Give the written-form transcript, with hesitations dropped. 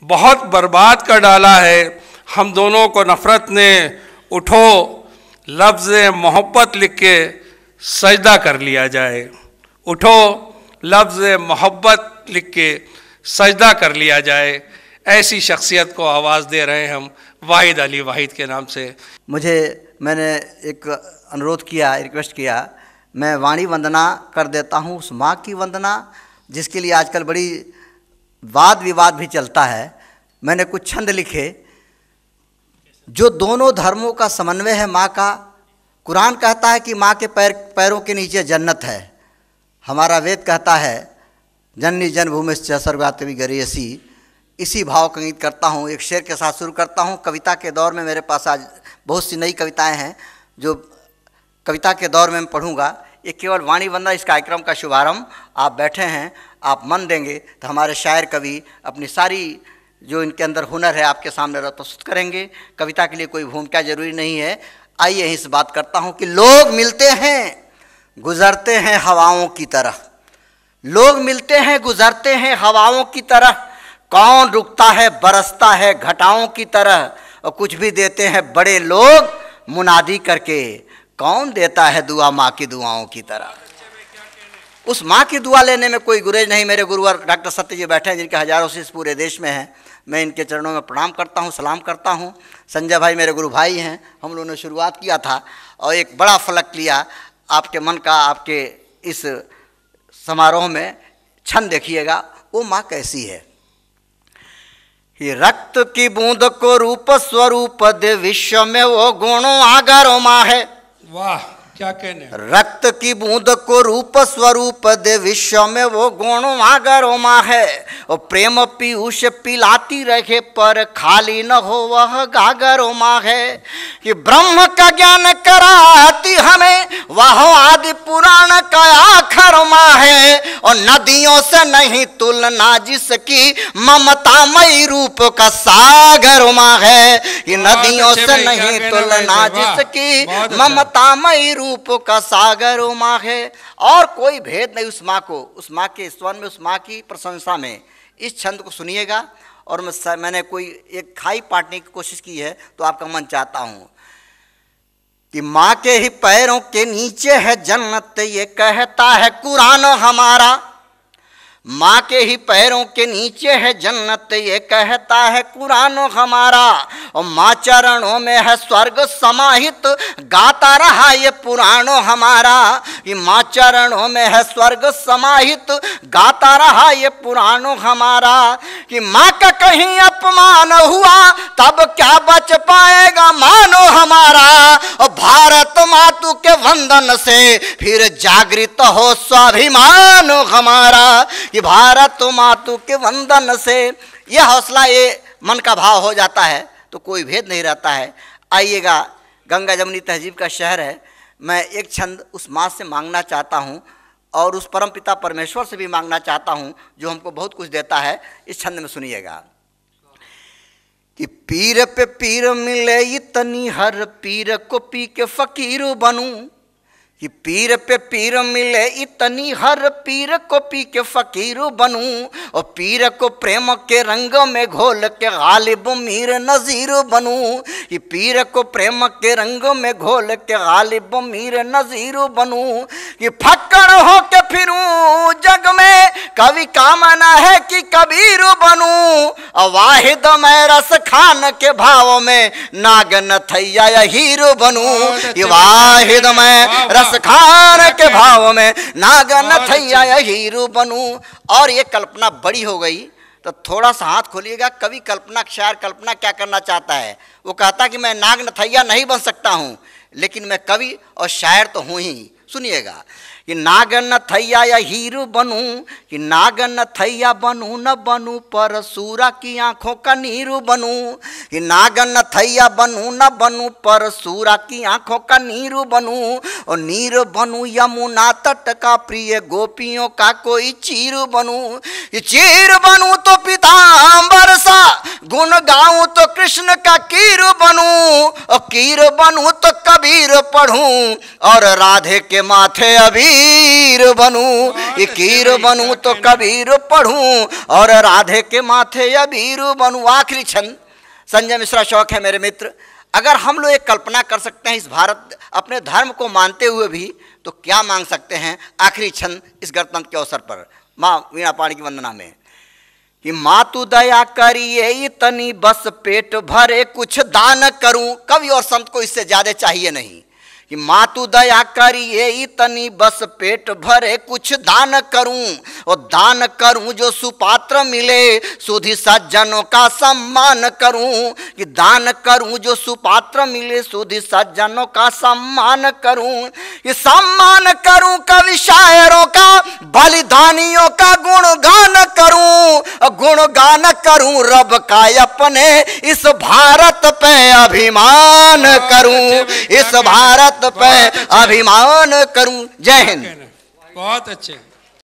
बहुत बर्बाद कर डाला है। हम दोनों को नफ़रत ने उठो लफ्ज़ मोहब्बत लिख के सजदा कर लिया जाए, उठो लफ्ज़ मोहब्बत लिख के सजदा कर लिया जाए। ऐसी शख्सियत को आवाज़ दे रहे हैं हम वाहिद अली वाहिद के नाम से। मैंने एक अनुरोध किया, रिक्वेस्ट किया, मैं वाणी वंदना कर देता हूँ उस माँ की वंदना जिसके लिए आजकल बड़ी वाद विवाद भी चलता है। मैंने कुछ छंद लिखे जो दोनों धर्मों का समन्वय है माँ का। कुरान कहता है कि माँ के पैरों के नीचे जन्नत है। हमारा वेद कहता है जननी जन्मभूमिश्च स्वर्गात् गरीयसी। इसी भाव का गीत करता हूँ। एक शेर के साथ शुरू करता हूँ। कविता के दौर में मेरे पास आज बहुत सी नई कविताएं हैं जो कविता के दौर में मैं पढ़ूँगा। ये केवल वाणी वंदना इस कार्यक्रम का शुभारंभ। आप बैठे हैं, आप मन देंगे तो हमारे शायर कवि अपनी सारी जो इनके अंदर हुनर है आपके सामने प्रस्तुत करेंगे। कविता के लिए कोई भूमिका जरूरी नहीं है। आइए यहीं से बात करता हूँ कि लोग मिलते हैं गुजरते हैं हवाओं की तरह, लोग मिलते हैं गुजरते हैं हवाओं की तरह, कौन रुकता है बरसता है घटाओं की तरह, और कुछ भी देते हैं बड़े लोग मुनादी करके, कौन देता है दुआ माँ की दुआओं की तरह। उस माँ की दुआ लेने में कोई गुरेज नहीं। मेरे गुरुवर डॉक्टर सत्य जी बैठे हैं जिनके हजारों से इस पूरे देश में हैं। मैं इनके चरणों में प्रणाम करता हूँ, सलाम करता हूँ। संजय भाई मेरे गुरु भाई हैं। हम लोगों ने शुरुआत किया था और एक बड़ा फलक लिया आपके मन का। आपके इस समारोह में छंद देखिएगा, वो माँ कैसी है। ये रक्त की बूंद को रूप स्वरूप दे विश्व में वो गुणों आगरो माँ है। वाह क्या कहने। रक्त की बूंद को रूप स्वरूप दे विश्व में वो गुणों आगरो माँ है। और प्रेम पीयूष पिलाती रहे पर खाली न हो वह गागरो माँ है। कि ब्रह्म का ज्ञान कराती हमें वह आदि पुराण का आखर माँ है। और नदियों से नहीं तुलना जिसकी ममतामयी रूप का सागर माँ है। कि नदियों से नहीं तुलना जिसकी ममतामयी रूप का सागर माँ है। और कोई भेद नहीं उस माँ को, उस माँ के स्तवन में, उस माँ की प्रशंसा में। इस छंद को सुनिएगा। और मैंने कोई एक खाई पाटने की कोशिश की है तो आपका मन चाहता हूँ कि माँ के ही पैरों के नीचे है जन्नत, ये कहता है कुरान हमारा। माँ के ही पैरों के नीचे है जन्नत, ये कहता है कुरान हमारा। और माँ चरणों में है स्वर्ग समाहित, गाता रहा ये पुराण हमारा। कि माँ चरणों में है स्वर्ग समाहित, गाता रहा ये पुराण हमारा। कि माँ का कहीं अपमान हुआ तब क्या बच पाएगा मानो हमारा। और भारत मातु के वंदन से फिर जागृत हो स्वाभिमान हमारा। कि भारत मातु के वंदन से यह हौसला, ये मन का भाव हो जाता है तो कोई भेद नहीं रहता है। आइएगा, गंगा जमुनी तहजीब का शहर है। मैं एक छंद उस माँ से मांगना चाहता हूँ और उस परम पिता परमेश्वर से भी मांगना चाहता हूँ जो हमको बहुत कुछ देता है। इस छंद में सुनिएगा कि पीर पे पीर मिले इतनी हर पीर को पी के फकीर बनूं। कि पीर पे पीर मिले इतनी हर पीर को पी के फकीर बनूं। और पीर को प्रेम के रंग में घोल के गालिब मीर नज़ीर बनूं। कि पीर को प्रेम के रंग में घोल के गालिब मीर नज़ीर बनूं। कि फक्कड़ हो के फिरूं जग में कवि कामना है कि कबीर बनूं। और वाहिद मैं रस खान के भाव में नागन थैया हीरो बनूं। कि वाहिद मैं रस खान के भाव में नागन थैया हीरो बनूं। और ये कल्पना बड़ी हो गई तो थोड़ा सा हाथ खोलिएगा। कवि कल्पना, शायर कल्पना क्या करना चाहता है? वो कहता कि मैं नाग नथैया नहीं बन सकता हूँ लेकिन मैं कवि और शायर तो हूँ ही। सुनिएगा कि नागन थैया या हीरो बनूं। कि नागन थैया बनूं न बनूं पर सूरा की आंखों का नीरू बनूं। कि नागन थैया बनूं न बनूं पर सूरा की आंखों का नीरू बनूं। और नीर बनूं यमुना तट का प्रिय गोपियों का कोई चीर बनूं। ये चीर बनूं तो पीतांबर सा गुण गाऊं तो कृष्ण का कीर बनूं। और कीर बनूं तो कबीर पढ़ूं और राधे के माथे अबीर बनूं। ये कीर बनूं तो कबीर पढ़ूं और राधे के माथे अबीर बनूं। आखिरी छंद संजय मिश्रा शौक है मेरे मित्र। अगर हम लोग एक कल्पना कर सकते हैं इस भारत अपने धर्म को मानते हुए भी, तो क्या मांग सकते हैं आखिरी छंद इस गणतंत्र के अवसर पर माँ वीणा पाणी की वंदना में कि माँ तू दया करिए इतनी बस पेट भरे कुछ दान करूं। कवि और संत को इससे ज्यादा चाहिए नहीं कि माँ तू दया करिए इतनी बस पेट भरे कुछ दान करूं और दान करूं जो सुपात्र मिले सुधी सज्जनों का सम्मान करूं। कि दान करूं जो सुपात्र मिले सुधी सज्जनों का सम्मान करूं। कि सम्मान करूं कवि शायरों का बलिदानियों का गुणगान करूं। गुणगान करूं रब का अपने इस भारत पे अभिमान करूं। इस भारत पे अभिमान करूं। जय हिंद। बहुत अच्छे।